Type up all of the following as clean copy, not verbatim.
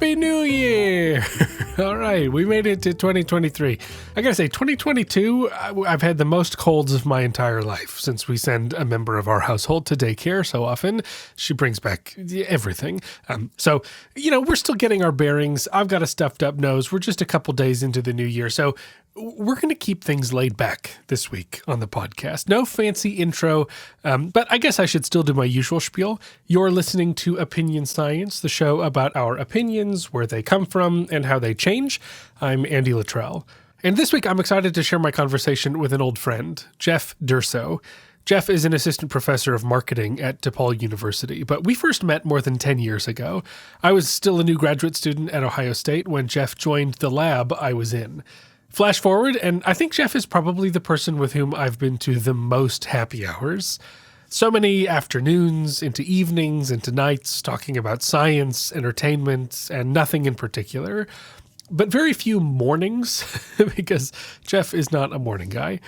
Happy New Year! All right, we made it to 2023. I gotta say, 2022, I've had the most colds of my entire life since we send a member of our household to daycare so often. She brings back everything. So, we're still getting our bearings. I've got a stuffed up nose. We're just a couple days into the new year. So we're going to keep things laid back this week on the podcast. No fancy intro, but I guess I should still do my usual spiel. You're listening to Opinion Science, the show about our opinions, where they come from, and how they change. I'm Andy Luttrell. And this week, I'm excited to share my conversation with an old friend, Geoff Durso. Geoff is an assistant professor of marketing at DePaul University, but we first met more than 10 years ago. I was still a new graduate student at Ohio State when Geoff joined the lab I was in. Flash forward, and I think Geoff is probably the person with whom I've been to the most happy hours. So many afternoons, into evenings, into nights, talking about science, entertainment, and nothing in particular. But very few mornings, because Geoff is not a morning guy.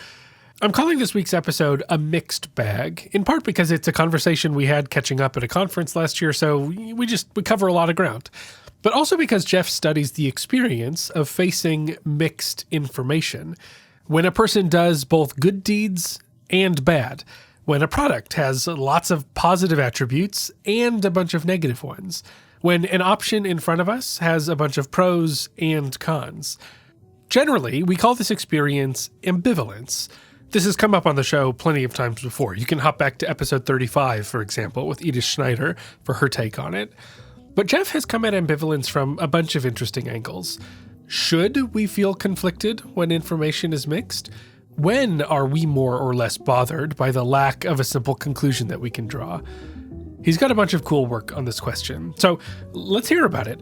I'm calling this week's episode a mixed bag, in part because it's a conversation we had catching up at a conference last year, so we cover a lot of ground. But also because Geoff studies the experience of facing mixed information. When a person does both good deeds and bad. When a product has lots of positive attributes and a bunch of negative ones. When an option in front of us has a bunch of pros and cons. Generally, we call this experience ambivalence. This has come up on the show plenty of times before. You can hop back to episode 35, for example, with Edith Schneider for her take on it. But Geoff has come at ambivalence from a bunch of interesting angles. Should we feel conflicted when information is mixed? When are we more or less bothered by the lack of a simple conclusion that we can draw? He's got a bunch of cool work on this question. So let's hear about it.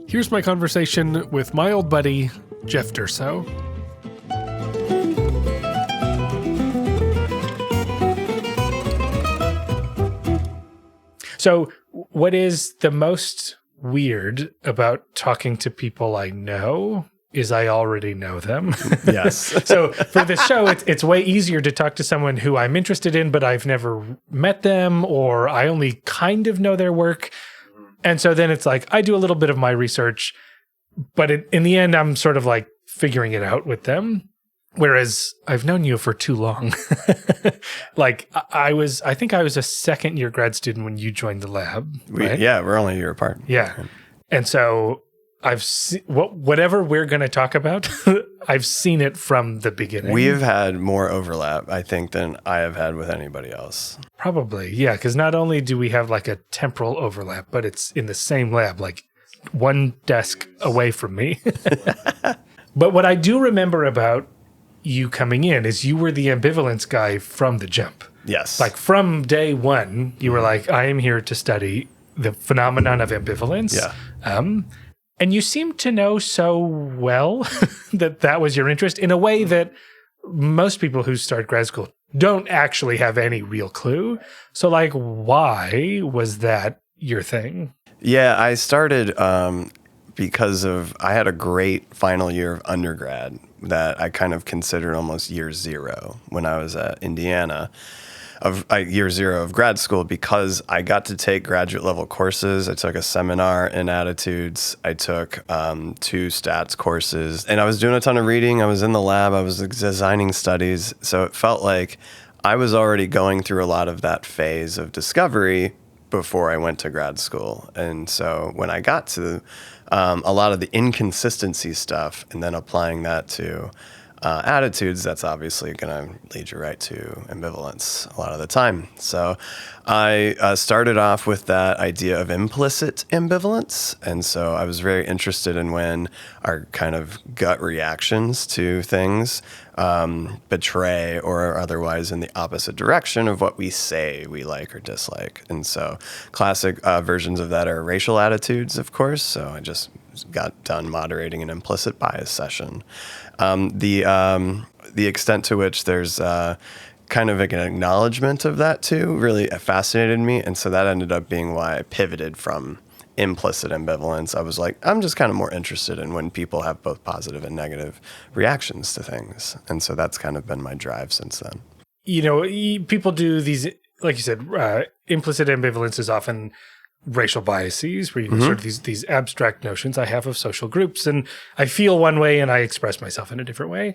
Here's my conversation with my old buddy, Geoff Durso. So what is the most weird about talking to people I know is I already know them. Yes. So for this show, it's way easier to talk to someone who I'm interested in, but I've never met them, or I only kind of know their work. And so then it's like, I do a little bit of my research, but in the end, I'm sort of like figuring it out with them. Whereas I've known you for too long. Like I think I was a second year grad student when you joined the lab. Right? We're only a year apart. Yeah. And so I've seen whatever we're going to talk about, I've seen it from the beginning. We've had more overlap, I think, than I have had with anybody else. Probably. Yeah. Because not only do we have like a temporal overlap, but it's in the same lab, like one desk away from me. But what I do remember about you coming in is you were the ambivalence guy from the jump. Yes. Like from day one, you were like, I am here to study the phenomenon of ambivalence. Yeah. And you seem to know so well that was your interest in a way that most people who start grad school don't actually have any real clue. So like, why was that your thing? Yeah, I started because I had a great final year of undergrad that I kind of considered almost year zero when I was at Indiana, year zero of grad school, because I got to take graduate level courses. I took a seminar in attitudes. I took 2 stats courses, and I was doing a ton of reading. I was in the lab. I was designing studies. So it felt like I was already going through a lot of that phase of discovery before I went to grad school. And so when I got to a lot of the inconsistency stuff and then applying that to attitudes, that's obviously going to lead you right to ambivalence a lot of the time. So I started off with that idea of implicit ambivalence. And so I was very interested in when our kind of gut reactions to things betray or are otherwise in the opposite direction of what we say we like or dislike. And so classic versions of that are racial attitudes, of course. So I just got done moderating an implicit bias session. The extent to which there's kind of like an acknowledgement of that too really fascinated me. And so that ended up being why I pivoted from implicit ambivalence. I was like, I'm just kind of more interested in when people have both positive and negative reactions to things. And so that's kind of been my drive since then. You know, people do these, like you said, implicit ambivalence is often racial biases, where you sort of these abstract notions I have of social groups, and I feel one way and I express myself in a different way.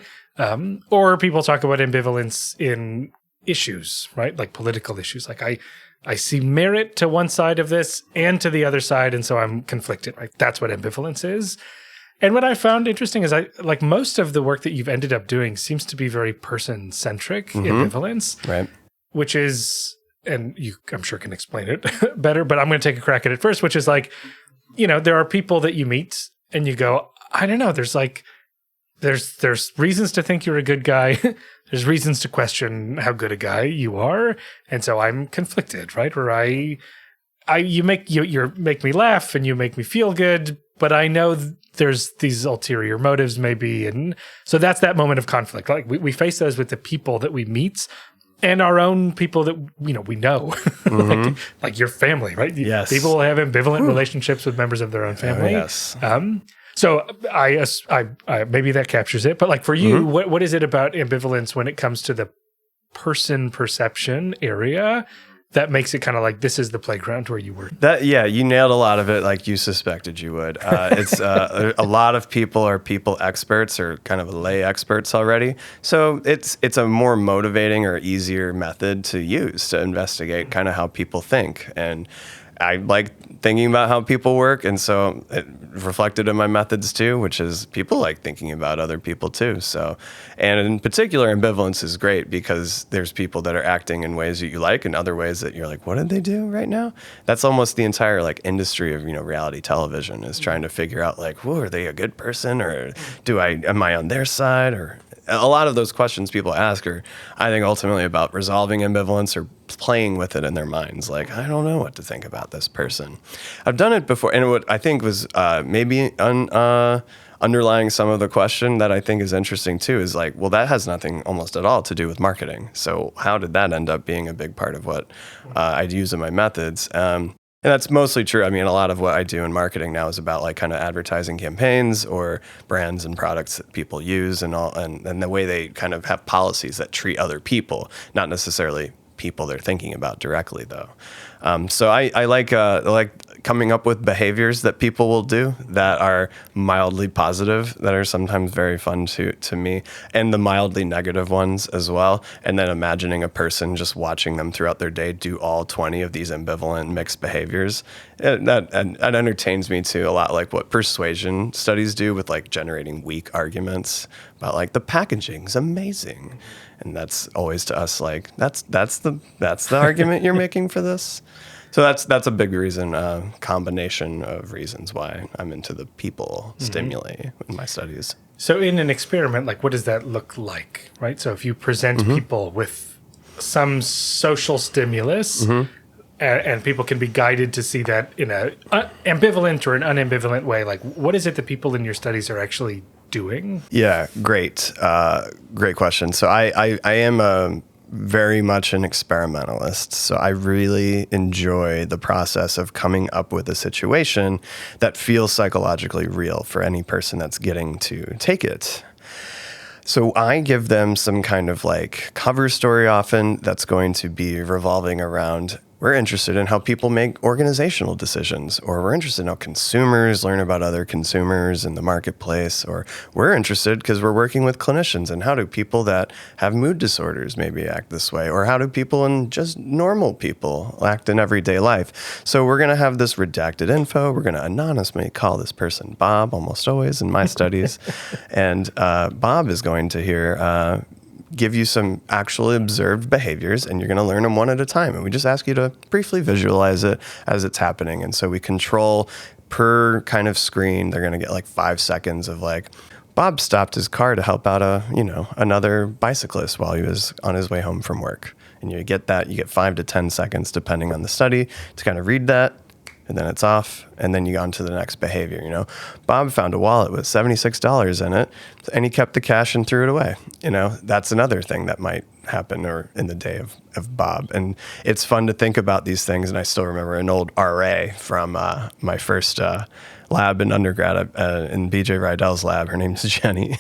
Or people talk about ambivalence in issues, right? Like political issues. Like I see merit to one side of this and to the other side, and so I'm conflicted, right? That's what ambivalence is. And what I found interesting is like most of the work that you've ended up doing seems to be very person-centric ambivalence, right? Which is, and you, I'm sure, can explain it better, but I'm going to take a crack at it first, which is like, there are people that you meet and you go, I don't know, there's reasons to think you're a good guy. There's reasons to question how good a guy you are. And so I'm conflicted, right? Or you make me laugh and you make me feel good, but I know there's these ulterior motives maybe. And so that's that moment of conflict. Like we face those with the people that we meet and our own people that, we know, like your family, right? Yes. People have ambivalent relationships with members of their own family. Yes. So I maybe that captures it, but like for you, what is it about ambivalence when it comes to the person perception area that makes it kind of like this is the playground where you work? You nailed a lot of it, like you suspected you would. It's a lot of people are people experts or kind of lay experts already, so it's a more motivating or easier method to use to investigate kind of how people think. And I like thinking about how people work, and so it reflected in my methods too, which is people like thinking about other people too. So, and in particular, ambivalence is great because there's people that are acting in ways that you like and other ways that you're like, what did they do right now? That's almost the entire like industry of, reality television is trying to figure out like, whoa, are they a good person, or am I on their side? Or a lot of those questions people ask are, I think, ultimately about resolving ambivalence or playing with it in their minds. Like, I don't know what to think about this person. I've done it before, and what I think was maybe underlying some of the question that I think is interesting too is like, well, that has nothing almost at all to do with marketing. So how did that end up being a big part of what I'd use in my methods? And that's mostly true. I mean, a lot of what I do in marketing now is about like kind of advertising campaigns or brands and products that people use and all, and the way they kind of have policies that treat other people, not necessarily people they're thinking about directly, though. So I like coming up with behaviors that people will do that are mildly positive, that are sometimes very fun to me, and the mildly negative ones as well. And then imagining a person just watching them throughout their day do all 20 of these ambivalent mixed behaviors. That entertains me too, a lot like what persuasion studies do with like generating weak arguments about like the packaging's amazing. And that's always to us like that's the argument you're making for this. So that's a big reason, combination of reasons why I'm into the people stimuli in my studies. So in an experiment, like what does that look like, right? So if you present people with some social stimulus, and people can be guided to see that in a ambivalent or an unambivalent way, like what is it that people in your studies are actually doing? Yeah, great question. So I am very much an experimentalist. So I really enjoy the process of coming up with a situation that feels psychologically real for any person that's getting to take it. So I give them some kind of like cover story often that's going to be revolving around, we're interested in how people make organizational decisions, or we're interested in how consumers learn about other consumers in the marketplace, or we're interested because we're working with clinicians and how do people that have mood disorders maybe act this way, or how do people and just normal people act in everyday life. So we're going to have this redacted info. We're going to anonymously call this person Bob, almost always in my studies. And Bob is going to give you some actually observed behaviors, and you're going to learn them one at a time. And we just ask you to briefly visualize it as it's happening. And so we control per kind of screen. They're going to get like 5 seconds of like, Bob stopped his car to help out another bicyclist while he was on his way home from work. And you get 5 to 10 seconds, depending on the study, to kind of read that. And then it's off, and then you go on to the next behavior. Bob found a wallet with $76 in it, and he kept the cash and threw it away. That's another thing that might happen or in the day of Bob. And it's fun to think about these things. And I still remember an old RA from my first lab in undergrad, in BJ Rydell's lab. Her name's Jenny.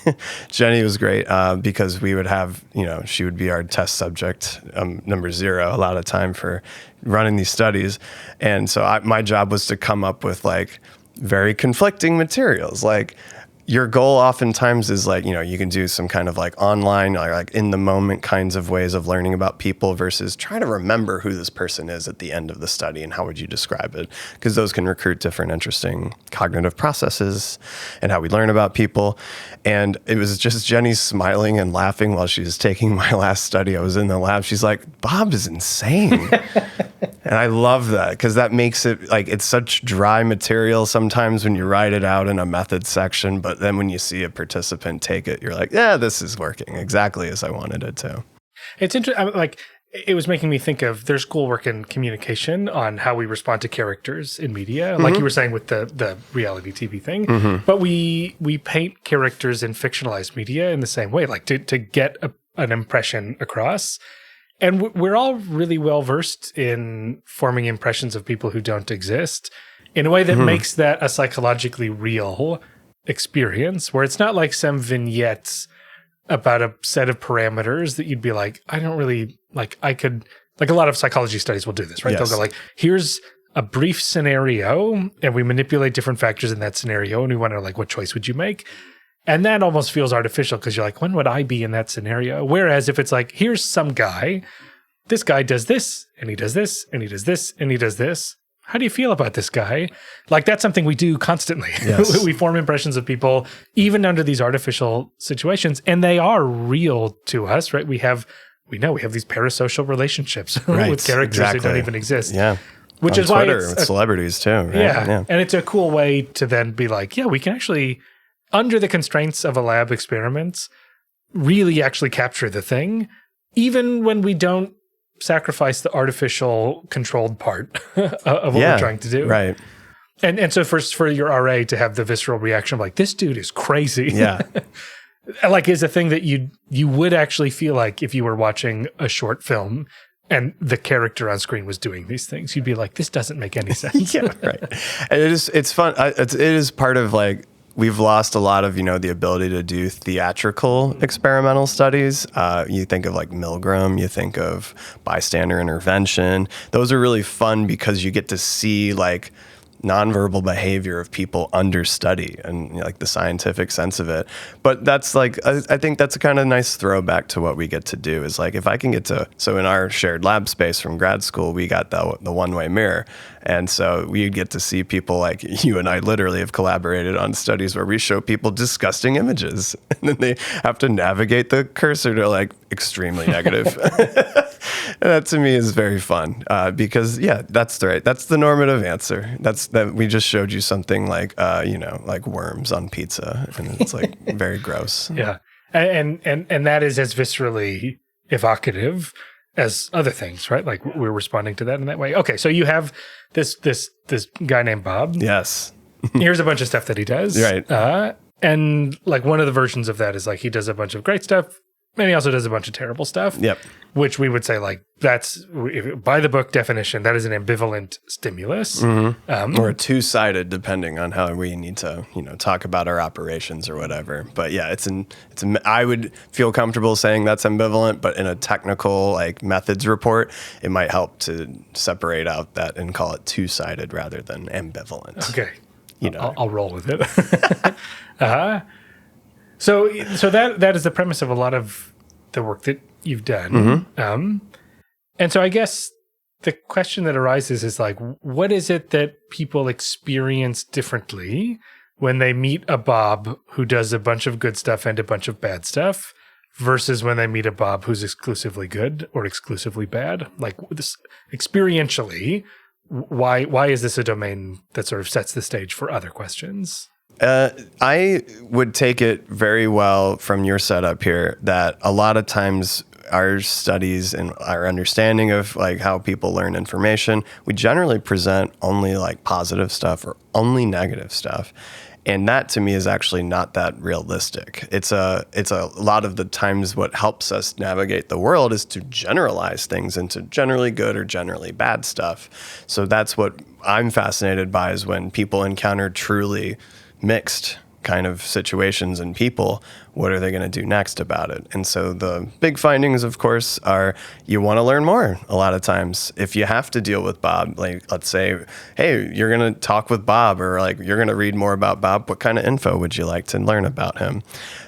Jenny was great because we would have, she would be our test subject, number 0, a lot of time for running these studies. And so my job was to come up with like very conflicting materials. Like, your goal oftentimes is like, you can do some kind of like online or like in the moment kinds of ways of learning about people versus try to remember who this person is at the end of the study and how would you describe it? Because those can recruit different interesting cognitive processes and how we learn about people. And it was just Jenny smiling and laughing while she was taking my last study. I was in the lab. She's like, Bob is insane. And I love that because that makes it like it's such dry material sometimes when you write it out in a method section. But then when you see a participant take it, you're like, yeah, this is working exactly as I wanted it to. It's interesting. Like, it was making me think of there's schoolwork in communication on how we respond to characters in media, like you were saying with the reality TV thing. But we paint characters in fictionalized media in the same way, like to get an impression across. And we're all really well versed in forming impressions of people who don't exist in a way that makes that a psychologically real experience, where it's not like some vignettes about a set of parameters that you'd be like, I don't really like, I could, like a lot of psychology studies will do this, right? Yes. They'll go like, here's a brief scenario and we manipulate different factors in that scenario. And we want to like, what choice would you make? And that almost feels artificial because you're like, when would I be in that scenario? Whereas if it's like, here's some guy, this guy does this, and he does this, and he does this, and he does this. How do you feel about this guy? Like, that's something we do constantly. Yes. We form impressions of people, even under these artificial situations, and they are real to us, right? We know we have these parasocial relationships with characters that don't even exist. Yeah. Which on is Twitter, why it's with celebrities too. Right? Yeah. And it's a cool way to then be like, yeah, we can actually, under the constraints of a lab experiment, really actually capture the thing, even when we don't sacrifice the artificial controlled part of what we're trying to do. Right. And so for your RA to have the visceral reaction of like, this dude is crazy. Yeah. Like, is a thing that you would actually feel like if you were watching a short film and the character on screen was doing these things, you'd be like, this doesn't make any sense. Yeah, right. And it's fun. It is part of like, we've lost a lot of, the ability to do theatrical experimental studies. You think of like Milgram, you think of bystander intervention. Those are really fun because you get to see like nonverbal behavior of people under study and like the scientific sense of it. But that's like, I think that's a kind of nice throwback to what we get to do is like, if I can get to, so in our shared lab space from grad school, we got the one-way mirror. And so we get to see people like you and I literally have collaborated on studies where we show people disgusting images and then they have to navigate the cursor to like extremely negative. And that to me is very fun because that's the normative answer. That we just showed you something like, like worms on pizza and it's like very gross. Yeah. And that is as viscerally evocative as other things, right? Like we're responding to that in that way. Okay, so you have this guy named Bob. Yes. Here's a bunch of stuff that he does. Right. And like one of the versions of that is like he does a bunch of great stuff and he also does a bunch of terrible stuff. Yep. Which we would say like that's, by the book definition, that is an ambivalent stimulus. Mm-hmm. Or a two-sided, depending on how we need to, talk about our operations or whatever. But yeah, I would feel comfortable saying that's ambivalent, but in a technical like methods report, it might help to separate out that and call it two-sided rather than ambivalent. Okay. I'll roll with it. So that is the premise of a lot of the work that you've done. Mm-hmm. And so I guess the question that arises is like, what is it that people experience differently when they meet a Bob who does a bunch of good stuff and a bunch of bad stuff versus when they meet a Bob who's exclusively good or exclusively bad? Like this experientially, why is this a domain that sort of sets the stage for other questions? I would take it very well from your setup here that a lot of times our studies and our understanding of like how people learn information, we generally present only like positive stuff or only negative stuff. And that to me is actually not that realistic. It's a lot of the times what helps us navigate the world is to generalize things into generally good or generally bad stuff. So that's what I'm fascinated by, is when people encounter truly mixed kind of situations and people, what are they going to do next about it? And so the big findings, of course, are you want to learn more a lot of times. If you have to deal with Bob, like let's say, hey, you're going to talk with Bob, or like you're going to read more about Bob, what kind of info would you like to learn about him?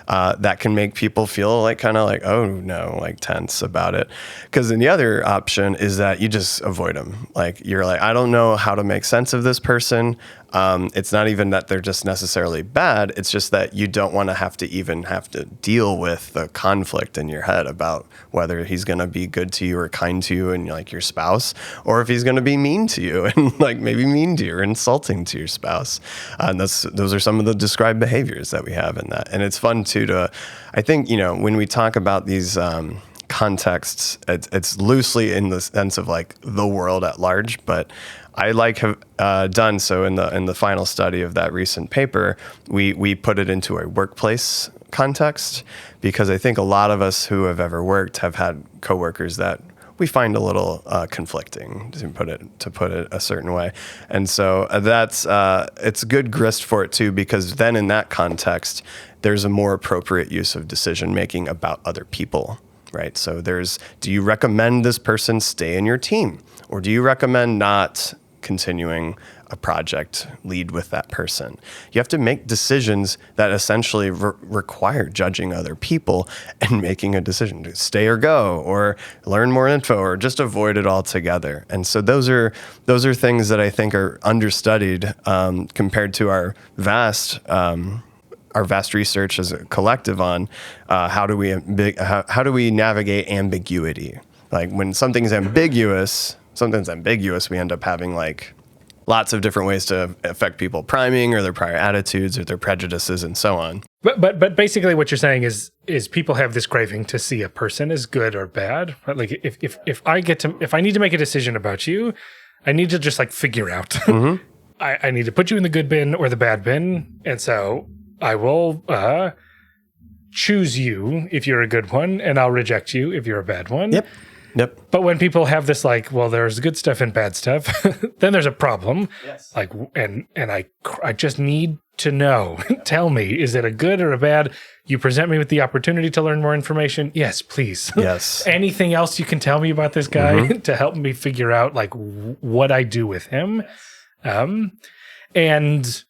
That can make people feel like kind of like, oh no, like tense about it. Because then the other option is that you just avoid them. Like you're like, I don't know how to make sense of this person. It's not even that they're just necessarily bad. It's just that you don't want to have to deal with the conflict in your head about whether he's going to be good to you or kind to you and like your spouse, or if he's going to be mean to you and like maybe mean to you or insulting to your spouse. And those are some of the described behaviors that we have in that. And it's fun too I think, when we talk about these contexts, it's loosely in the sense of like the world at large, but I have done so in the final study of that recent paper. We put it into a workplace context, because I think a lot of us who have ever worked have had coworkers that we find a little conflicting, to put it a certain way. And so it's good grist for it too, because then in that context, there's a more appropriate use of decision making about other people. Right. So do you recommend this person stay in your team, or do you recommend not continuing a project, lead with that person? You have to make decisions that essentially require judging other people and making a decision to stay or go, or learn more info, or just avoid it altogether. And so those are things that I think are understudied compared to our vast research as a collective on how do we navigate ambiguity. Like when something's ambiguous, we end up having like lots of different ways to affect people, priming or their prior attitudes or their prejudices and so on. But basically what you're saying is people have this craving to see a person as good or bad. Right? Like if I need to make a decision about you, I need to just like figure out. Mm-hmm. I need to put you in the good bin or the bad bin, and so I will choose you if you're a good one, and I'll reject you if you're a bad one. Yep. But when people have this like, well, there's good stuff and bad stuff, then there's a problem. Yes. Like, and I just need to know. Tell me, is it a good or a bad? You present me with the opportunity to learn more information. Yes, please. Yes. Anything else you can tell me about this guy to help me figure out like what I do with him? And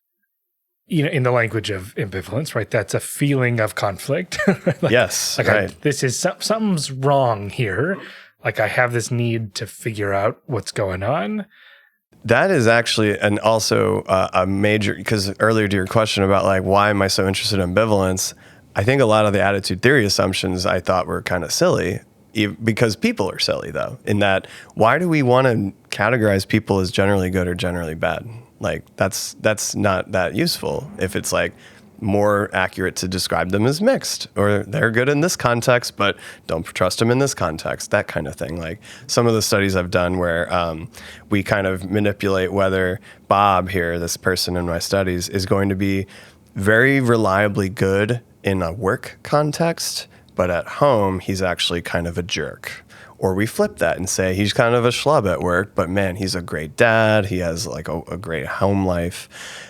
in the language of ambivalence, right? That's a feeling of conflict. Like, yes. Like right. This is something's wrong here. Like I have this need to figure out what's going on. That is actually, and also a major, because earlier to your question about like, why am I so interested in ambivalence? I think a lot of the attitude theory assumptions I thought were kind of silly, because people are silly though, in that why do we want to categorize people as generally good or generally bad? Like that's not that useful if it's like more accurate to describe them as mixed, or they're good in this context, but don't trust them in this context, that kind of thing. Like some of the studies I've done where we kind of manipulate whether Bob here, this person in my studies, is going to be very reliably good in a work context, but at home, he's actually kind of a jerk. Or we flip that and say he's kind of a schlub at work, but man, he's a great dad. He has like a great home life.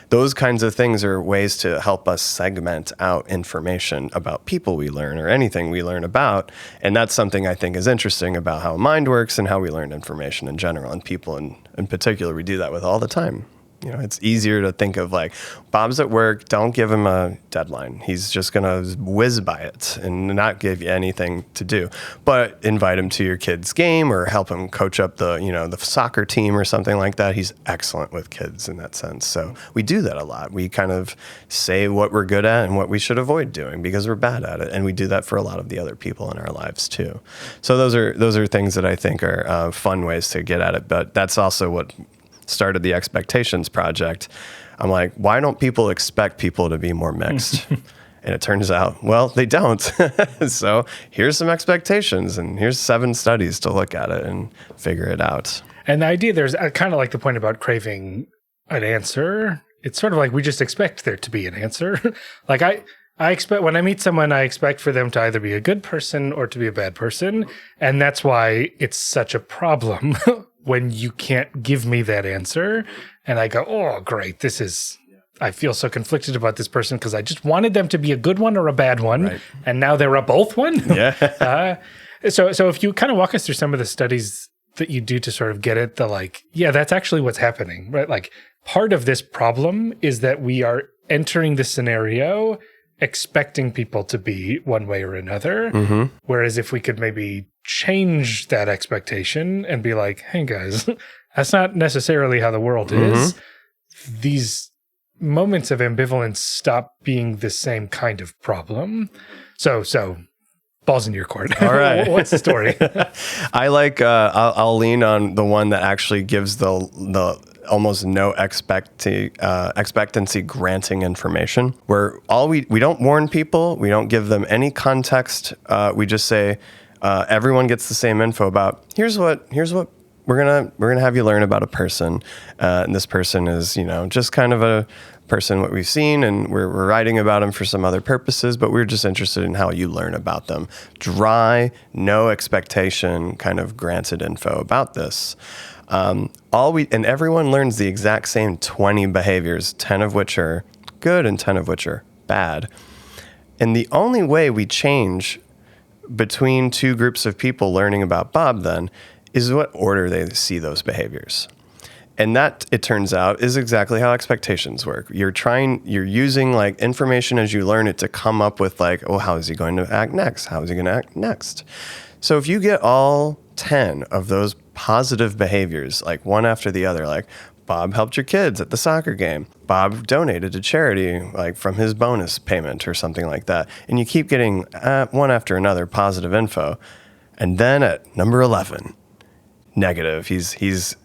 Those kinds of things are ways to help us segment out information about people we learn or anything we learn about. And that's something I think is interesting about how mind works and how we learn information in general. And people in particular, we do that with all the time. It's easier to think of like, Bob's at work, don't give him a deadline. He's just going to whiz by it and not give you anything to do. But invite him to your kid's game or help him coach up the soccer team or something like that. He's excellent with kids in that sense. So we do that a lot. We kind of say what we're good at and what we should avoid doing because we're bad at it. And we do that for a lot of the other people in our lives too. So those are things that I think are fun ways to get at it. But that's also what started the Expectations project. I'm like, why don't people expect people to be more mixed? And it turns out, well, they don't. So here's some expectations, and here's 7 studies to look at it and figure it out. And the idea there's kind of like the point about craving an answer it's sort of like we just expect there to be an answer. Like I expect when I meet someone, I expect for them to either be a good person or to be a bad person. And that's why it's such a problem when you can't give me that answer. And I go, oh, great. I feel so conflicted about this person because I just wanted them to be a good one or a bad one. Right. And now they're a both one. Yeah. So if you kind of walk us through some of the studies that you do to sort of get it, that's actually what's happening, right? Like part of this problem is that we are entering the scenario expecting people to be one way or another. Mm-hmm. Whereas if we could maybe change that expectation and be like, hey guys, that's not necessarily how the world is. These moments of ambivalence stop being the same kind of problem. So balls in your court. All right. What's the story? I like, I'll lean on the one that actually gives the almost no expectancy granting information, where we don't warn people, we don't give them any context. We just say everyone gets the same info about here's what we're gonna have you learn about a person, and this person is just kind of a person what we've seen, and we're writing about them for some other purposes, but we're just interested in how you learn about them. Dry, no expectation kind of granted info about this. And everyone learns the exact same 20 behaviors, 10 of which are good and 10 of which are bad. And the only way we change between two groups of people learning about Bob then is what order they see those behaviors. And that, it turns out, is exactly how expectations work. You're using like information as you learn it to come up with like, oh, how is he going to act next? How is he going to act next? So if you get all 10 of those positive behaviors, like one after the other, like Bob helped your kids at the soccer game, Bob donated to charity, like from his bonus payment or something like that, and you keep getting one after another positive info, and then at number 11, negative. He's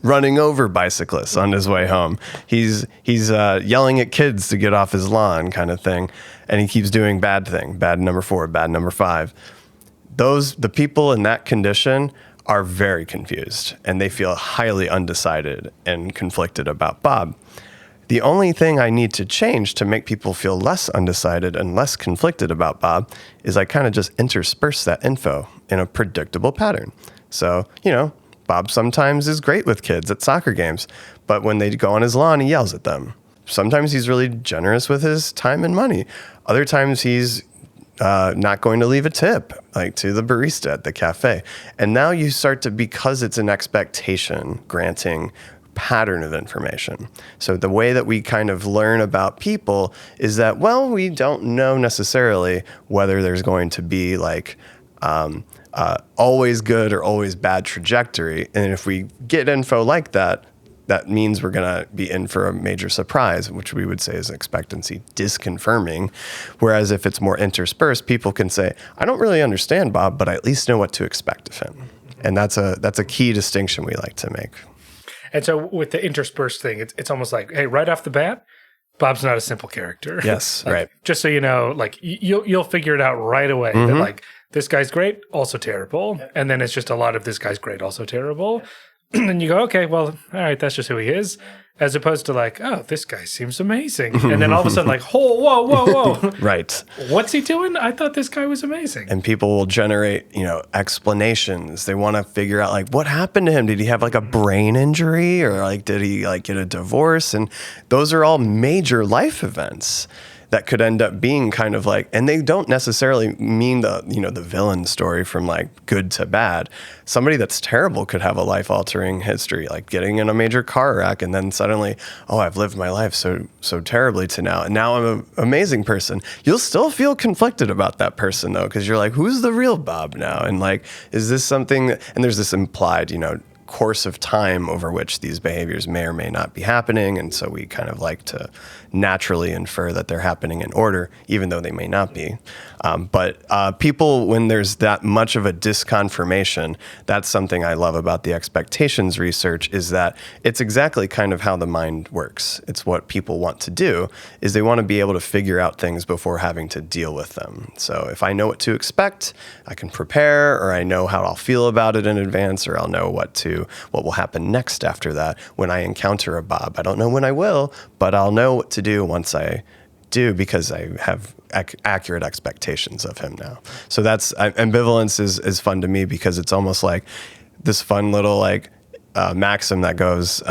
running over bicyclists on his way home. He's yelling at kids to get off his lawn, kind of thing, and he keeps doing bad thing. Bad number 4, bad number 5. The people in that condition are very confused, and they feel highly undecided and conflicted about Bob. The only thing I need to change to make people feel less undecided and less conflicted about Bob is I kind of just intersperse that info in a predictable pattern. So, Bob sometimes is great with kids at soccer games, but when they go on his lawn, he yells at them. Sometimes he's really generous with his time and money. Other times he's not going to leave a tip, like to the barista at the cafe. And now you start to, because it's an expectation granting pattern of information. So the way that we kind of learn about people is that, well, we don't know necessarily whether there's going to be like always good or always bad trajectory. And if we get info like that, that means we're going to be in for a major surprise, which we would say is expectancy disconfirming. Whereas if it's more interspersed, people can say, I don't really understand Bob, but I at least know what to expect of him. And that's a key distinction we like to make. And so with the interspersed thing, it's almost like, hey, right off the bat, Bob's not a simple character. Yes, like, right. Just so you know, like you'll figure it out right away that like this guy's great, also terrible. And then it's just a lot of this guy's great, also terrible. And you go, okay, well, all right, that's just who he is. As opposed to like, oh, this guy seems amazing. And then all of a sudden like, whoa. Right. What's he doing? I thought this guy was amazing. And people will generate, explanations. They want to figure out like, what happened to him? Did he have like a brain injury, or like, did he like get a divorce? And those are all major life events that could end up being kind of like, and they don't necessarily mean the villain story from like good to bad. Somebody that's terrible could have a life-altering history, like getting in a major car wreck, and then suddenly, oh, I've lived my life so terribly to now, and now I'm an amazing person. You'll still feel conflicted about that person though, because you're like, who's the real Bob now? And like, is this something that, and there's this implied, course of time over which these behaviors may or may not be happening. And so we kind of like to naturally infer that they're happening in order, even though they may not be. But people, when there's that much of a disconfirmation, that's something I love about the expectations research, is that it's exactly kind of how the mind works. It's what people want to do, is they want to be able to figure out things before having to deal with them. So if I know what to expect, I can prepare, or I know how I'll feel about it in advance, or I'll know what to to what will happen next after that when I encounter a Bob. I don't know when I will, but I'll know what to do once I do because I have accurate expectations of him now. So that's ambivalence is fun to me because it's almost like this fun little like maxim that goes,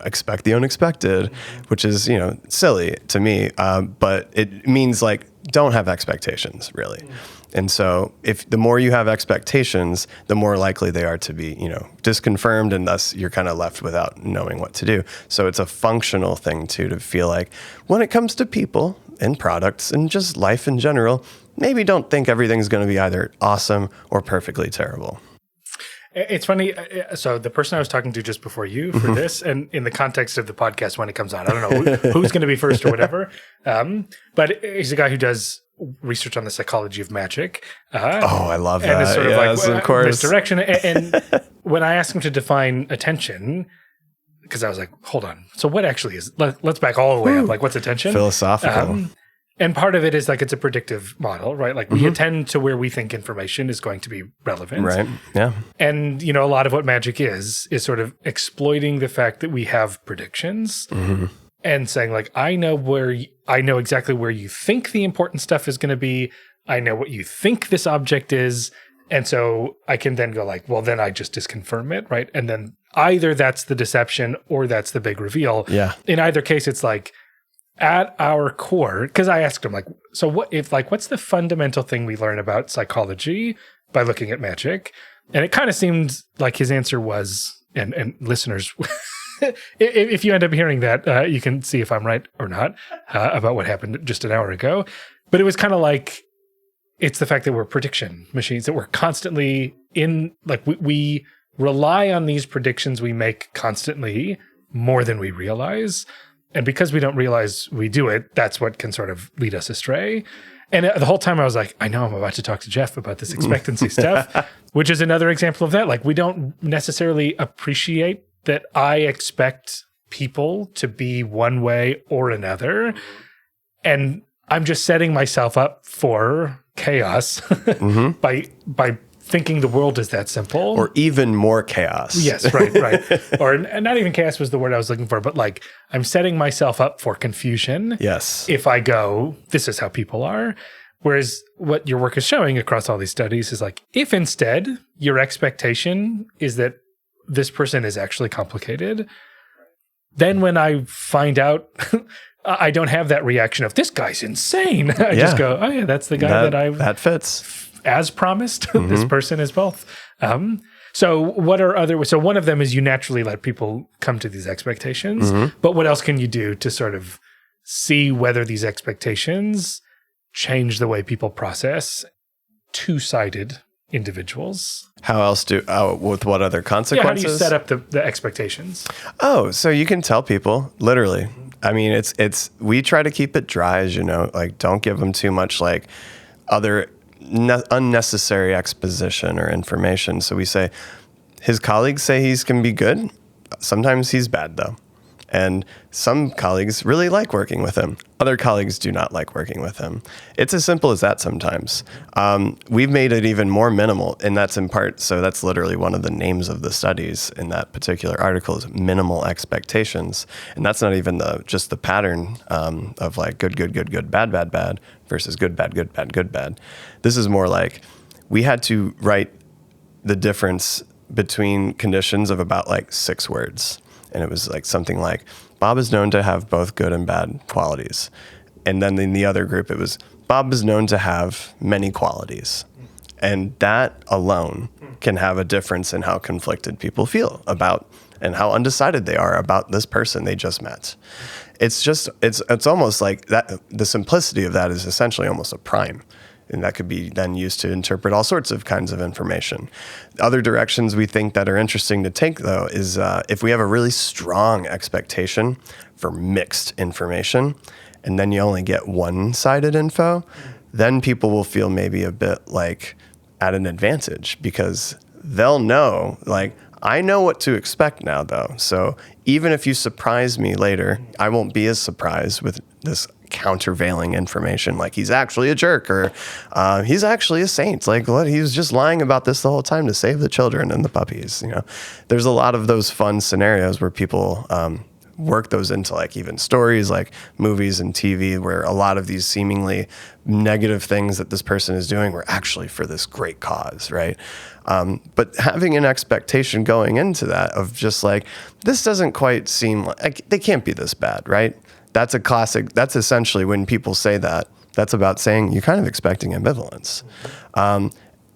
expect the unexpected, which is, silly to me. But it means like, don't have expectations really. And so if the more you have expectations, the more likely they are to be, disconfirmed, and thus you're kind of left without knowing what to do. So it's a functional thing too, to feel like when it comes to people and products and just life in general, maybe don't think everything's going to be either awesome or perfectly terrible. It's funny. So the person I was talking to just before you for this, and in the context of the podcast when it comes out, I don't know who's going to be first or whatever. But he's a guy who does research on the psychology of magic. I love that. And it's sort of yes, of course. This direction. And when I asked him to define attention, because I was like, hold on. So what actually is? Let's back all the way up. Like, what's attention? Philosophical. And part of it is like it's a predictive model, right? Like we attend to where we think information is going to be relevant. Right. Yeah. And, a lot of what magic is sort of exploiting the fact that we have predictions and saying like, I know exactly where you think the important stuff is going to be. I know what you think this object is. And so I can then go like, well, then I just disconfirm it, right? And then either that's the deception or that's the big reveal. Yeah. In either case, it's like, at our core, because I asked him like, so what's the fundamental thing we learn about psychology by looking at magic? And it kind of seemed like his answer was, and listeners, if you end up hearing that, you can see if I'm right or not about what happened just an hour ago. But it was kind of like, it's the fact that we're prediction machines, that we're constantly we rely on these predictions we make constantly more than we realize. And because we don't realize we do it, that's what can sort of lead us astray. And the whole time I was like, I know I'm about to talk to Geoff about this expectancy stuff, which is another example of that. Like, we don't necessarily appreciate that I expect people to be one way or another. And I'm just setting myself up for chaos by thinking the world is that simple. Or even more chaos. Yes, right. Or not even chaos was the word I was looking for, but like I'm setting myself up for confusion. Yes. If I go, this is how people are. Whereas what your work is showing across all these studies is like, if instead your expectation is that this person is actually complicated, then when I find out, I don't have that reaction of this guy's insane. I just go, oh yeah, that's the guy that fits. As promised, this person is both. So what are other? So one of them is you naturally let people come to these expectations. But what else can you do to sort of see whether these expectations change the way people process two-sided individuals? How else with what other consequences? Yeah, how do you set up the expectations? Oh, so you can tell people, literally. I mean, it's we try to keep it dry, as you know, like don't give them too much like other unnecessary exposition or information. So we say, his colleagues say he's can be good. Sometimes he's bad though. And some colleagues really like working with him. Other colleagues do not like working with him. It's as simple as that sometimes. We've made it even more minimal, and that's in part, so that's literally one of the names of the studies in that particular article is minimal expectations. And that's not even just the pattern of like good, bad versus good, bad. This is more like we had to write the difference between conditions of about like 6 words. And it was like something like, Bob is known to have both good and bad qualities. And then in the other group, it was, Bob is known to have many qualities. And that alone can have a difference in how conflicted people feel about and how undecided they are about this person they just met. It's almost like that. The simplicity of that is essentially almost a prime. And that could be then used to interpret all sorts of kinds of information. Other directions we think that are interesting to take, though, is if we have a really strong expectation for mixed information, and then you only get one-sided info, then people will feel maybe a bit like at an advantage because they'll know, like, I know what to expect now, though. So even if you surprise me later, I won't be as surprised with this countervailing information, like he's actually a jerk, or he's actually a saint. Like, what? He was just lying about this the whole time to save the children and the puppies. You know, there's a lot of those fun scenarios where people work those into like even stories like movies and TV, where a lot of these seemingly negative things that this person is doing were actually for this great cause, right? But having an expectation going into that of just like, this doesn't quite seem like they can't be this bad, right? That's a classic. That's essentially when people say that, that's about saying you're kind of expecting ambivalence.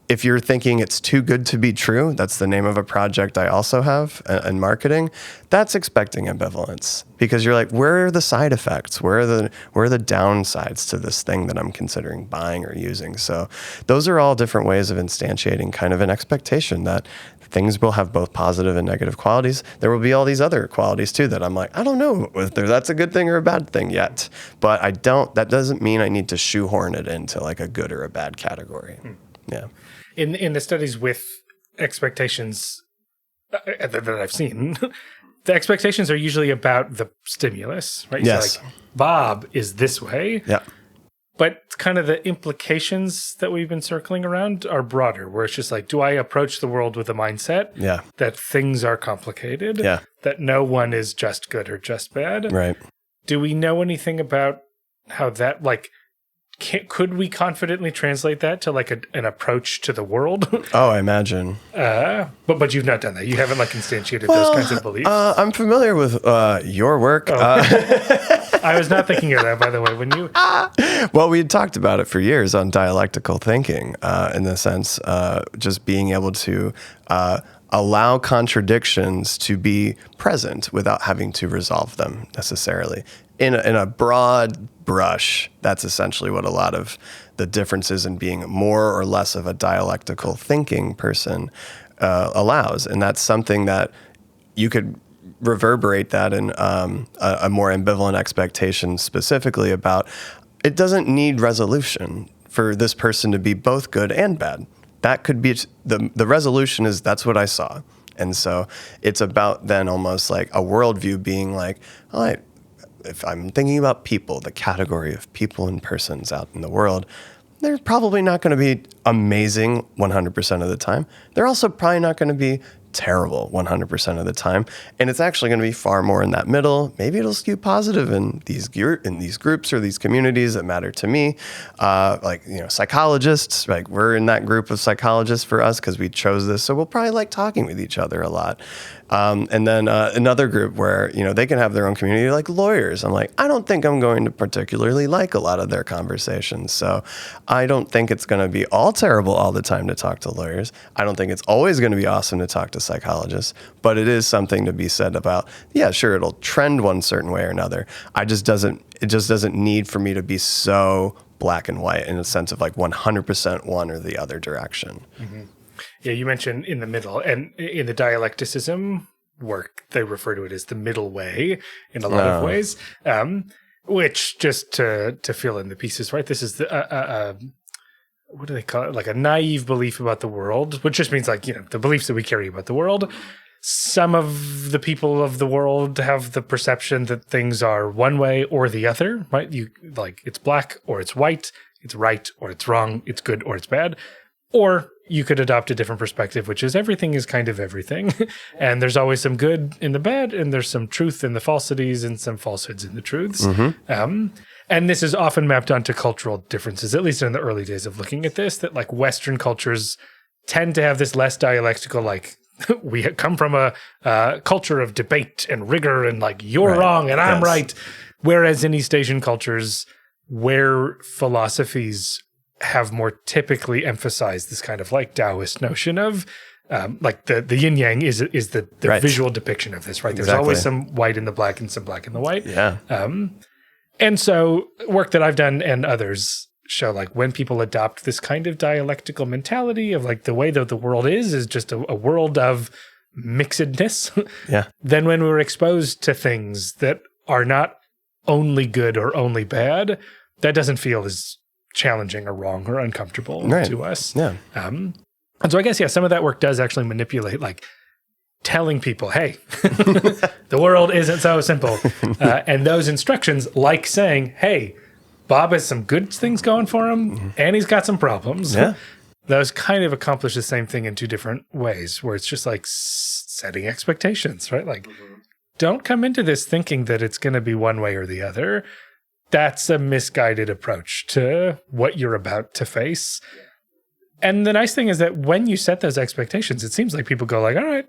If you're thinking it's too good to be true, that's the name of a project I also have in marketing, that's expecting ambivalence, because you're like, where are the side effects? Where are the downsides to this thing that I'm considering buying or using? So those are all different ways of instantiating kind of an expectation that things will have both positive and negative qualities. There will be all these other qualities too that I'm like, I don't know whether that's a good thing or a bad thing yet, but that doesn't mean I need to shoehorn it into like a good or a bad category. Yeah. In the studies with expectations that I've seen, the expectations are usually about the stimulus, right? Yes. So like, Bob is this way. Yeah. But kind of the implications that we've been circling around are broader, where it's just like, do I approach the world with a mindset that things are complicated, that no one is just good or just bad? Right. Do we know anything about how that, like, could we confidently translate that to like an approach to the world? Oh, I imagine. But you've not done that. You haven't like instantiated those kinds of beliefs. I'm familiar with your work. I was not thinking of that, by the way. When you well, we had talked about it for years on dialectical thinking, in the sense just being able to allow contradictions to be present without having to resolve them necessarily. In a broad brush, that's essentially what a lot of the differences in being more or less of a dialectical thinking person allows. And that's something that you could reverberate that in a more ambivalent expectation specifically about. It doesn't need resolution for this person to be both good and bad. That could be the resolution is that's what I saw. And so it's about then almost like a worldview being like, all right, if I'm thinking about people, the category of people and persons out in the world, they're probably not going to be amazing 100% of the time. They're also probably not going to be terrible 100% of the time. And it's actually going to be far more in that middle. Maybe it'll skew positive in these groups or these communities that matter to me. Like, psychologists, like we're in that group of psychologists for us because we chose this. So we'll probably like talking with each other a lot. And then another group where, they can have their own community, like lawyers. I'm like, I don't think I'm going to particularly like a lot of their conversations. So I don't think it's going to be all terrible all the time to talk to lawyers. I don't think it's always going to be awesome to talk to psychologists, but it is something to be said about, yeah, sure, it'll trend one certain way or another. It just doesn't need for me to be so black and white in a sense of like 100% one or the other direction. Mm-hmm. Yeah, you mentioned in the middle, and in the dialecticism work, they refer to it as the middle way in a lot of ways, which, just to fill in the pieces, right, this is the what do they call it? Like a naive belief about the world, which just means like, the beliefs that we carry about the world. Some of the people of the world have the perception that things are one way or the other, right? It's black or it's white, it's right or it's wrong, it's good or it's bad. Or you could adopt a different perspective, which is everything is kind of everything. And there's always some good in the bad, and there's some truth in the falsities and some falsehoods in the truths. Mm-hmm. And this is often mapped onto cultural differences, at least in the early days of looking at this, that like Western cultures tend to have this less dialectical, like we come from a culture of debate and rigor and like you're wrong and I'm right. Whereas in East Asian cultures where philosophies have more typically emphasized this kind of like Taoist notion of like the yin yang is the visual depiction of this, right? There's always some white in the black and some black in the white. Yeah. And so work that I've done and others show like when people adopt this kind of dialectical mentality of like the way that the world is just a world of mixedness. Yeah. Then when we're exposed to things that are not only good or only bad, that doesn't feel as challenging or wrong or uncomfortable to us. Yeah. And so I guess, some of that work does actually manipulate, like telling people, hey, the world isn't so simple. And those instructions, like saying, hey, Bob has some good things going for him, and he's got some problems. Yeah. Those kind of accomplish the same thing in two different ways, where it's just like setting expectations, right? Like, don't come into this thinking that it's going to be one way or the other. That's a misguided approach to what you're about to face. And the nice thing is that when you set those expectations, it seems like people go like, all right,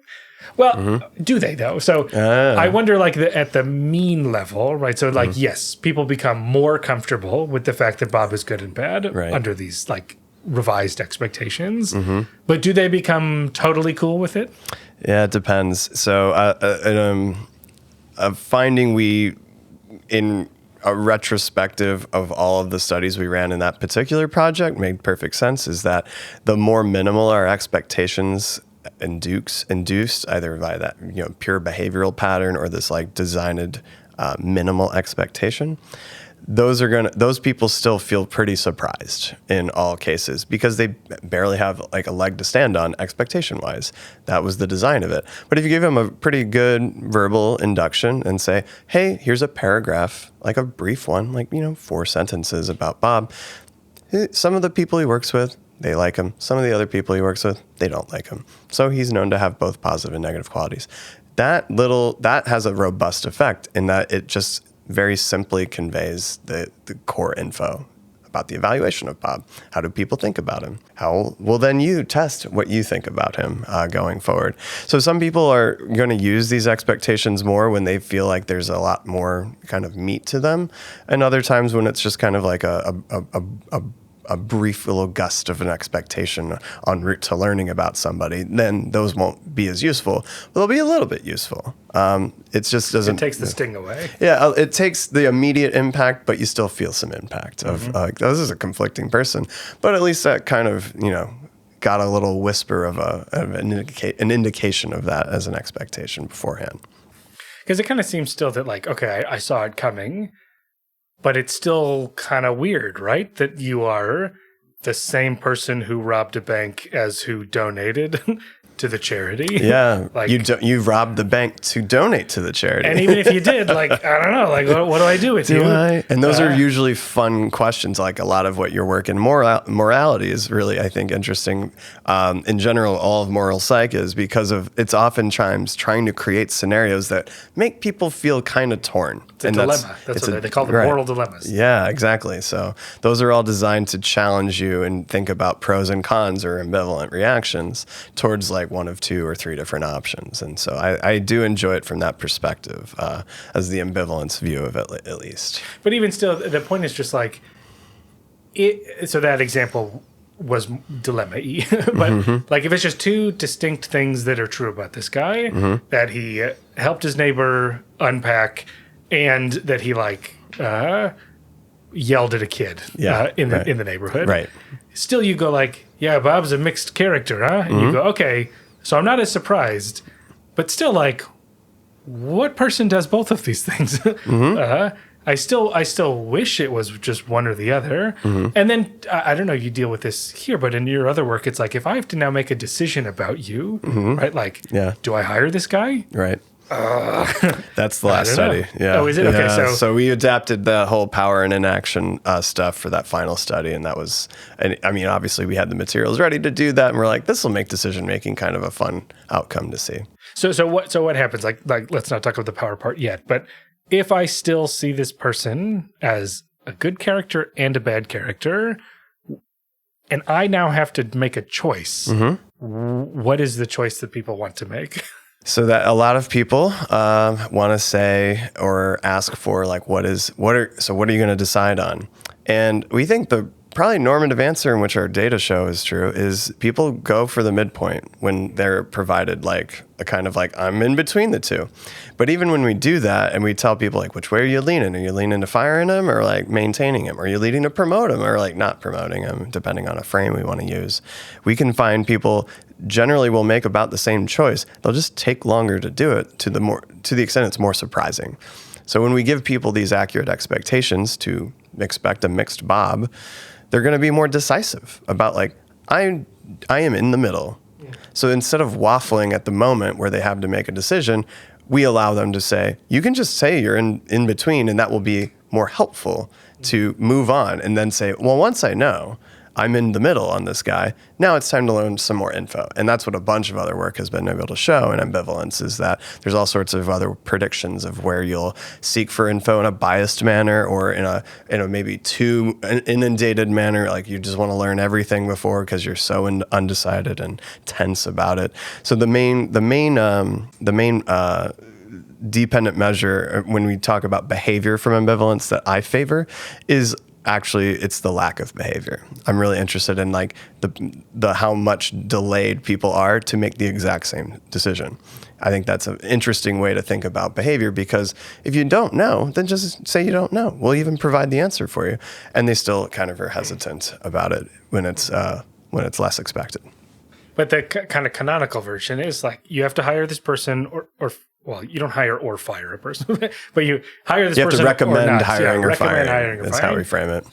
well, do they though? So I wonder like at the mean level, right? So like, yes, people become more comfortable with the fact that Bob is good and bad under these like revised expectations, but do they become totally cool with it? Yeah, it depends. So a finding in a retrospective of all of the studies we ran in that particular project made perfect sense is that the more minimal our expectations induced either by that pure behavioral pattern or this like designed minimal expectation, those people still feel pretty surprised in all cases because they barely have like a leg to stand on expectation wise. That was the design of it. But if you give them a pretty good verbal induction and say, hey, here's a paragraph, like a brief one, like 4 sentences about Bob. Some of the people he works with, they like him. Some of the other people he works with, they don't like him. So he's known to have both positive and negative qualities. That has a robust effect in that it just very simply conveys the core info about the evaluation of Bob. How do people think about him? How will then you test what you think about him going forward? So some people are going to use these expectations more when they feel like there's a lot more kind of meat to them, and other times when it's just kind of like a brief little gust of an expectation en route to learning about somebody, then those won't be as useful, but they'll be a little bit useful. It just doesn't... It takes the sting away. Yeah, it takes the immediate impact, but you still feel some impact of, this is a conflicting person. But at least that kind of, got a little whisper of an indication of that as an expectation beforehand. Because it kind of seems still that like, okay, I saw it coming, but it's still kind of weird, right? That you are the same person who robbed a bank as who donated to the charity. Yeah, like you robbed the bank to donate to the charity. And even if you did, like, I don't know, like, what do I do with you? And those are usually fun questions. Like a lot of what your work in morality is really, I think, interesting. In general, all of moral psych is because of it's oftentimes trying to create scenarios that make people feel kind of torn. It's a dilemma. That's what they call them, moral dilemmas. Yeah, exactly. So those are all designed to challenge you and think about pros and cons or ambivalent reactions towards like one of 2 or 3 different options. And so I do enjoy it from that perspective as the ambivalence view of it, at least. But even still, the point is just like, so that example was dilemma-y. But like if it's just 2 distinct things that are true about this guy, that he helped his neighbor unpack and that he like yelled at a kid in the neighborhood. Right. Still you go like, yeah, Bob's a mixed character, huh? And you go, okay, so I'm not as surprised, but still like, what person does both of these things? I still wish it was just one or the other. And then I don't know, you deal with this here, but in your other work, it's like, if I have to now make a decision about you, right? Like, do I hire this guy? Right. That's the last study. Yeah. Oh, is it? Okay. Yeah. So we adapted the whole power and inaction stuff for that final study. And that was, I mean, obviously we had the materials ready to do that. And we're like, this will make decision-making kind of a fun outcome to see. So what happens? Like, let's not talk about the power part yet, but if I still see this person as a good character and a bad character, and I now have to make a choice, what is the choice that people want to make? So that a lot of people want to say or ask for like, what are you going to decide on? And we think the probably normative answer, in which our data show is true, is people go for the midpoint when they're provided like a kind of like, I'm in between the two. But even when we do that and we tell people like, which way are you leaning? Are you leaning to firing him or like maintaining him? Are you leaning to promote him or like not promoting him, depending on a frame we want to use? We can find people generally will make about the same choice. They'll just take longer to do it to the extent it's more surprising. So when we give people these accurate expectations to expect a mixed Bob, they're going to be more decisive about like, I am in the middle. Yeah. So instead of waffling at the moment where they have to make a decision, we allow them to say, you can just say you're in between and that will be more helpful to move on and then say, well, once I know, I'm in the middle on this guy. Now it's time to learn some more info. And that's what a bunch of other work has been able to show in ambivalence, is that there's all sorts of other predictions of where you'll seek for info in a biased manner or in a maybe too inundated manner. Like you just want to learn everything before because you're so undecided and tense about it. So the main dependent measure when we talk about behavior from ambivalence that I favor is actually it's the lack of behavior. I'm really interested in like the how much delayed people are to make the exact same decision. I think that's an interesting way to think about behavior, because if you don't know, then just say you don't know. We'll even provide the answer for you. And they still kind of are hesitant about it when it's less expected. But the kind of canonical version is like you have to hire this person or well, you don't hire or fire a person, but you hire this person. You have to recommend or not. hiring or recommend firing. Hiring or That's firing. how we frame it.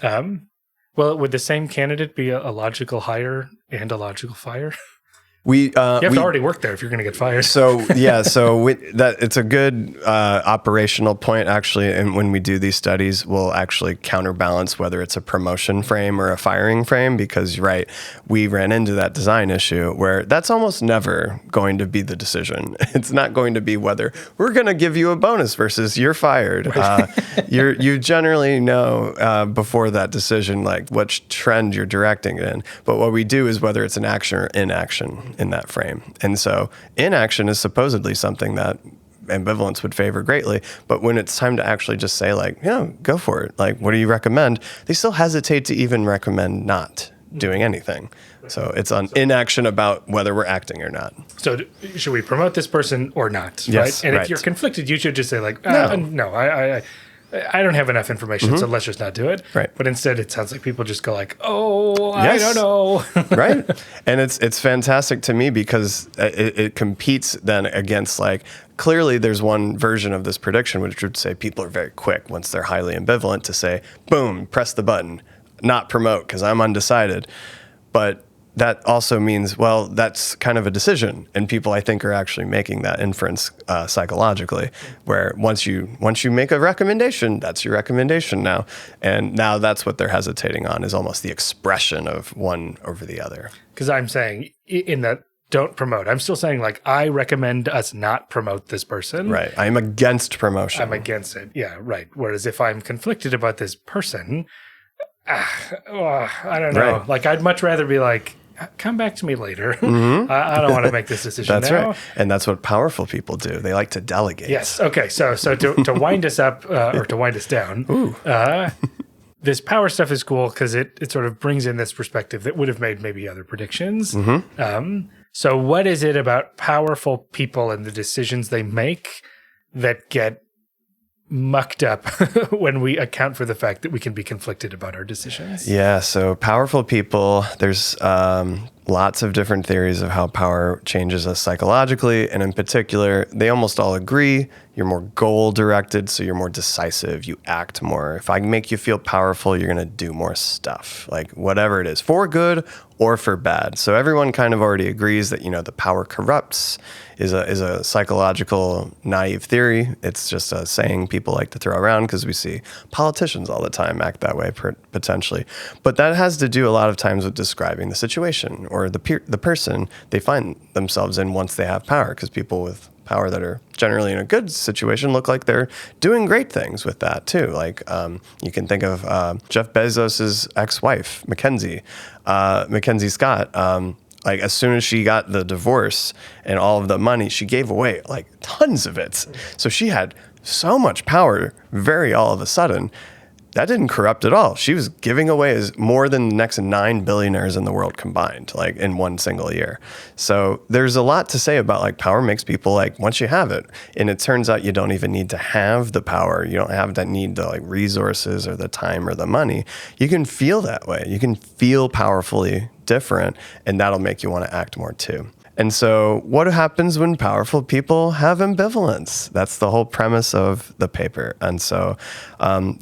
Well, would the same candidate be a logical hire and a logical fire? You have to already work there if you're going to get fired. It's a good operational point, actually. And when we do these studies, we'll actually counterbalance whether it's a promotion frame or a firing frame, because you're right, we ran into that design issue where that's almost never going to be the decision. It's not going to be whether we're going to give you a bonus versus you're fired. Right. You generally know before that decision, like which trend you're directing it in. But what we do is whether it's an action or inaction in that frame. And so inaction is supposedly something that ambivalence would favor greatly. But when it's time to actually just say like, go for it. Like, what do you recommend? They still hesitate to even recommend not doing anything. So it's on inaction about whether we're acting or not. So should we promote this person or not? Yes, right? And right. if you're conflicted, you should just say like, no, I don't have enough information, so let's just not do it. Right. But instead, it sounds like people just go like, I don't know. Right. And it's fantastic to me because it competes then against like, clearly there's one version of this prediction which would say people are very quick once they're highly ambivalent to say, boom, press the button, not promote because I'm undecided. But that also means, well, that's kind of a decision. And people, I think, are actually making that inference psychologically, where once you make a recommendation, that's your recommendation now. And now that's what they're hesitating on, is almost the expression of one over the other. Because I'm saying in that don't promote, I'm still saying like, I recommend us not promote this person. Right. I'm against promotion. I'm against it. Yeah, right. Whereas if I'm conflicted about this person, I don't know. Right. Like, I'd much rather be like, come back to me later. Mm-hmm. I don't want to make this decision That's now. right. And that's what powerful people do. They like to delegate. Yes. Okay. So to wind us up or to wind us down, this power stuff is cool because it sort of brings in this perspective that would have made maybe other predictions. Mm-hmm. So what is it about powerful people and the decisions they make that get mucked up when we account for the fact that we can be conflicted about our decisions? Yeah, so powerful people, there's lots of different theories of how power changes us psychologically, and in particular, they almost all agree you're more goal-directed, so you're more decisive, you act more. If I make you feel powerful, you're going to do more stuff, like whatever it is, for good or for bad. So everyone kind of already agrees that, the power corrupts is a psychological naive theory. It's just a saying people like to throw around because we see politicians all the time act that way potentially. But that has to do a lot of times with describing the situation or the person they find themselves in once they have power, because people with power that are generally in a good situation look like they're doing great things with that too. Like you can think of Jeff Bezos's ex-wife, Mackenzie Scott. Like as soon as she got the divorce and all of the money, she gave away like tons of it. So she had so much power very all of a sudden. That didn't corrupt at all. She was giving away more than the next 9 billionaires in the world combined, like in one single year. So there's a lot to say about like power makes people like once you have it, and it turns out you don't even need to have the power. You don't have that need the like resources or the time or the money. You can feel that way. You can feel powerfully different, and that'll make you want to act more too. And so what happens when powerful people have ambivalence? That's the whole premise of the paper. And so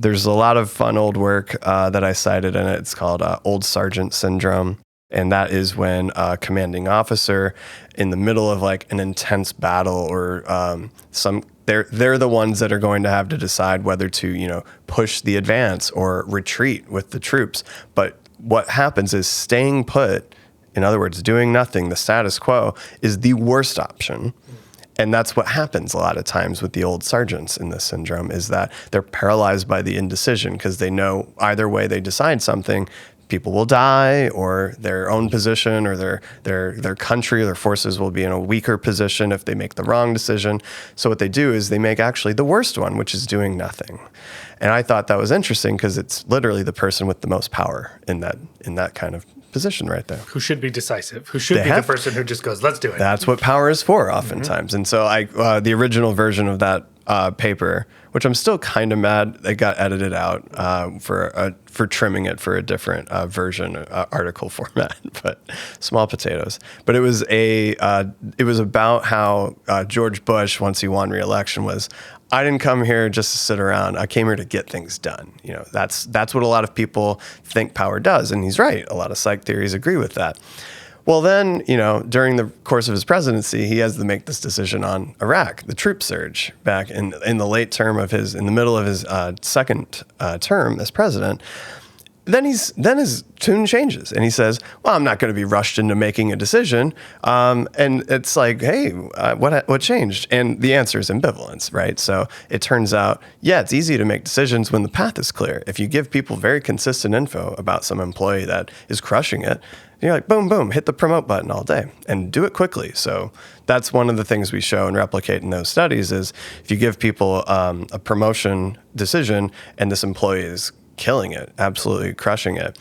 there's a lot of fun old work that I cited in it. It's called Old Sergeant Syndrome. And that is when a commanding officer in the middle of like an intense battle or some they're the ones that are going to have to decide whether to, push the advance or retreat with the troops. But what happens is staying put, in other words, doing nothing, the status quo, is the worst option. And that's what happens a lot of times with the old sergeants in this syndrome, is that they're paralyzed by the indecision because they know either way they decide something, people will die, or their own position or their country or their forces will be in a weaker position if they make the wrong decision. So what they do is they make actually the worst one, which is doing nothing. And I thought that was interesting because it's literally the person with the most power in that kind of position right there. Who should be decisive, who should be the person who just goes, let's do it. That's what power is for oftentimes. Mm-hmm. And so the original version of that paper, which I'm still kind of mad it got edited out for trimming it for a different version article format, but small potatoes. But it was about how George Bush, once he won re-election, was, I didn't come here just to sit around. I came here to get things done. That's what a lot of people think power does, and he's right. A lot of psych theories agree with that. Well, then, during the course of his presidency, he has to make this decision on Iraq, the troop surge, back in the in the middle of his second term as president. Then his tune changes, and he says, "Well, I'm not going to be rushed into making a decision." And it's like, "Hey, what changed?" And the answer is ambivalence, right? So it turns out, it's easy to make decisions when the path is clear. If you give people very consistent info about some employee that is crushing it, you're like, boom, boom, hit the promote button all day and do it quickly. So that's one of the things we show and replicate in those studies is if you give people a promotion decision and this employee is killing it, absolutely crushing it.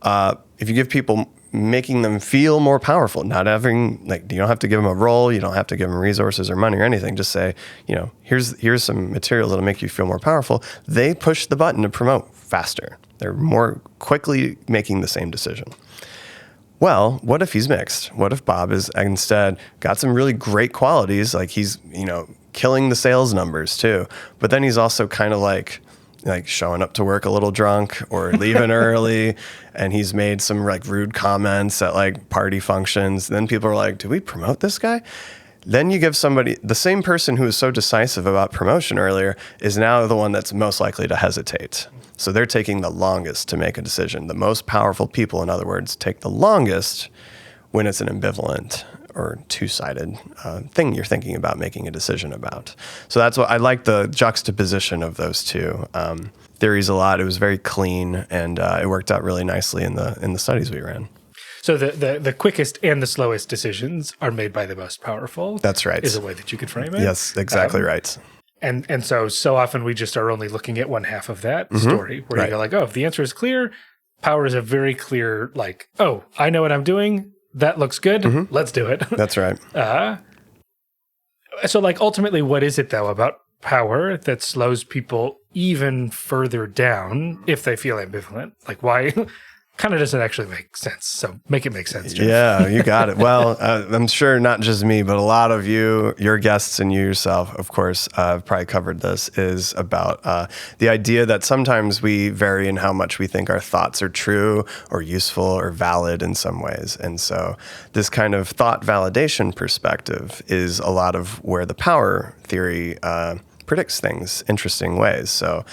If you give people making them feel more powerful, not having, you don't have to give them a role, you don't have to give them resources or money or anything, just say, here's some material that'll make you feel more powerful. They push the button to promote faster. They're more quickly making the same decision. Well, what if he's mixed? What if Bob is instead got some really great qualities, like he's, killing the sales numbers too, but then he's also kind of like showing up to work a little drunk or leaving early, and he's made some rude comments at party functions. Then people are like, do we promote this guy? Then you give somebody, the same person who was so decisive about promotion earlier is now the one that's most likely to hesitate. So they're taking the longest to make a decision. The most powerful people, in other words, take the longest when it's an ambivalent or two-sided thing you're thinking about making a decision about. So that's what I like, the juxtaposition of those two theories a lot. It was very clean, and it worked out really nicely in the studies we ran. So the quickest and the slowest decisions are made by the most powerful. That's right. Is a way that you could frame it. Yes, exactly right. And so often we just are only looking at one half of that story, where you go if the answer is clear, power is a very clear, I know what I'm doing. That looks good. Let's do it. That's right. So ultimately, what is it though about power that slows people even further down if they feel ambivalent? Why? Kind of doesn't actually make sense. So make it make sense, Geoff. Yeah, you got it. Well, I'm sure not just me, but a lot of your guests and you yourself, of course, have probably covered this, is about the idea that sometimes we vary in how much we think our thoughts are true or useful or valid in some ways. And so this kind of thought validation perspective is a lot of where the power theory predicts things interesting ways. So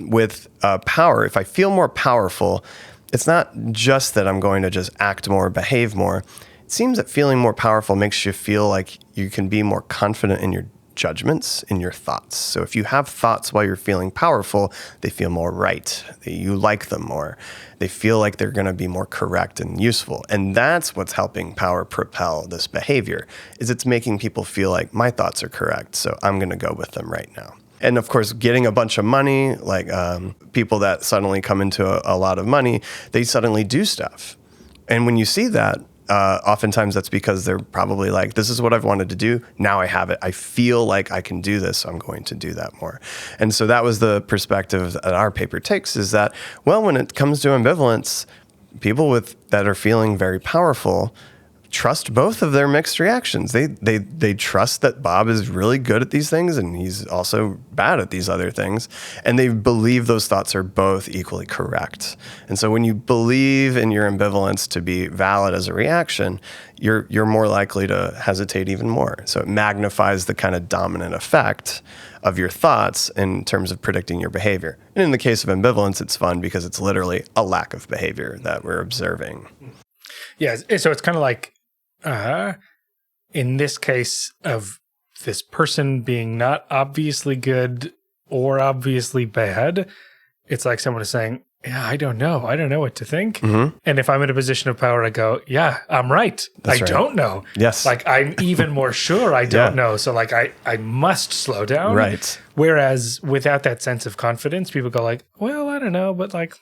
with power, if I feel more powerful, it's not just that I'm going to just act more, behave more. It seems that feeling more powerful makes you feel like you can be more confident in your judgments, in your thoughts. So if you have thoughts while you're feeling powerful, they feel more right. You like them more. They feel like they're going to be more correct and useful. And that's what's helping power propel this behavior, is it's making people feel like my thoughts are correct, so I'm going to go with them right now. And of course, getting a bunch of money, people that suddenly come into a lot of money, they suddenly do stuff. And when you see that, oftentimes that's because they're probably like, this is what I've wanted to do. Now I have it. I feel like I can do this. So I'm going to do that more. And so that was the perspective that our paper takes, is that, well, when it comes to ambivalence, people that are feeling very powerful trust both of their mixed reactions. They trust that Bob is really good at these things and he's also bad at these other things. And they believe those thoughts are both equally correct. And so when you believe in your ambivalence to be valid as a reaction, you're more likely to hesitate even more. So it magnifies the kind of dominant effect of your thoughts in terms of predicting your behavior. And in the case of ambivalence, it's fun because it's literally a lack of behavior that we're observing. Yeah, so it's kind of like, in this case of this person being not obviously good or obviously bad, it's like someone is saying, yeah, I don't know what to think. Mm-hmm. And if I'm in a position of power, I go, yeah, I'm right. I don't know. Yes. Like, I'm even more sure I don't know. So like, I must slow down. Right. Whereas without that sense of confidence, people go like, well, I don't know, but like,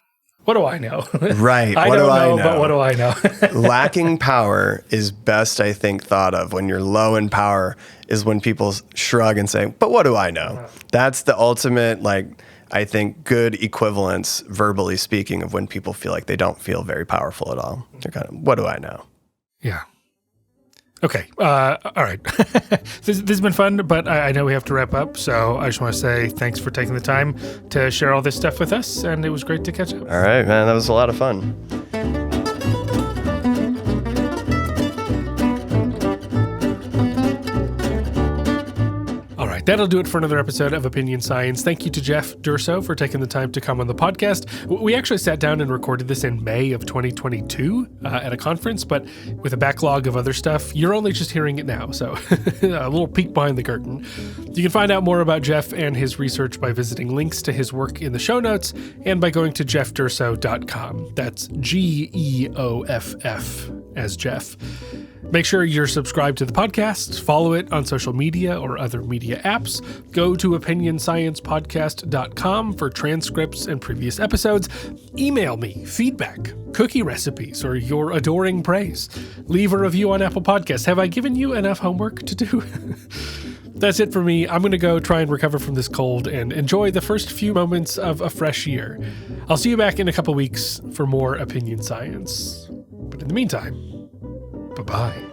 what do I know? Right. I don't know, but what do I know? Lacking power is best, I think, thought of when you're low in power is when people shrug and say, but what do I know? That's the ultimate, like, I think, good equivalence, verbally speaking, of when people feel like they don't feel very powerful at all. They're kind of, what do I know? Yeah. Okay. All right. This has been fun, but I know we have to wrap up. So I just want to say thanks for taking the time to share all this stuff with us. And it was great to catch up. All right, man. That was a lot of fun. That'll do it for another episode of Opinion Science. Thank you to Geoff Durso for taking the time to come on the podcast. We actually sat down and recorded this in May of 2022 at a conference, but with a backlog of other stuff, you're only just hearing it now. So a little peek behind the curtain. You can find out more about Geoff and his research by visiting links to his work in the show notes and by going to geoffdurso.com. That's GEOFF as Geoff. Make sure you're subscribed to the podcast, follow it on social media or other media apps. Go to opinionsciencepodcast.com for transcripts and previous episodes. Email me feedback, cookie recipes, or your adoring praise. Leave a review on Apple Podcasts. Have I given you enough homework to do? That's it for me. I'm going to go try and recover from this cold and enjoy the first few moments of a fresh year. I'll see you back in a couple weeks for more Opinion Science. But in the meantime, bye-bye.